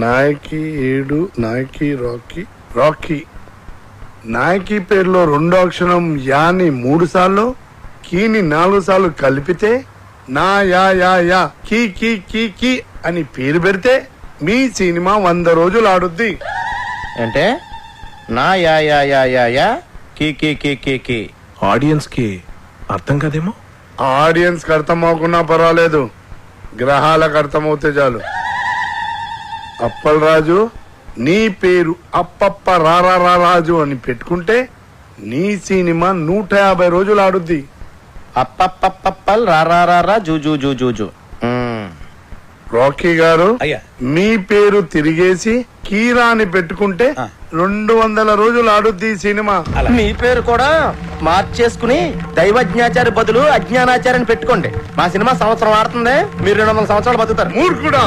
నాయకి 7 నాయకి Rocky నాయకి పేరులో రెండో అక్షరం యాని 3 సార్లు కీని 4 సార్లు కలిపితే నా యా యా యా కీ కీ కీ కీ అని పేరు పెడితే మీ సినిమా 100 రోజులు ఆడుద్ది. అంటే నా యా యా యా యా యా కీ కీ కీ కీ కీ ఆడియన్స్ కి అర్థం కాదేమో. ఆడియన్స్ కి అర్థం అవ్వకున్నా పర్వాలేదు, గ్రహాలకు అర్థమవుతే చాలు. అప్పలరాజు నీ పేరు అప్పప్ప రారాజు అని పెట్టుకుంటే నీ సినిమా 150 రోజులు ఆడుద్ది. అప్పప్పప్పల్ రారా zoo zoo zoo zoo zoo. Rocky గారు అయ్యా. మీ పేరు తిరిగేసి కీరా అని పెట్టుకుంటే 200 రోజులు ఆడుద్ది ఈ సినిమా. మీ పేరు కూడా మార్చేసుకుని దైవజ్ఞాచారి బదులు అజ్ఞానాచార్యని పెట్టుకోండి. మా సినిమా సంవత్సరం ఆడుతుంది, మీరు 200 సంవత్సరాలు బతుకుతారు. మూర్ఖుడా,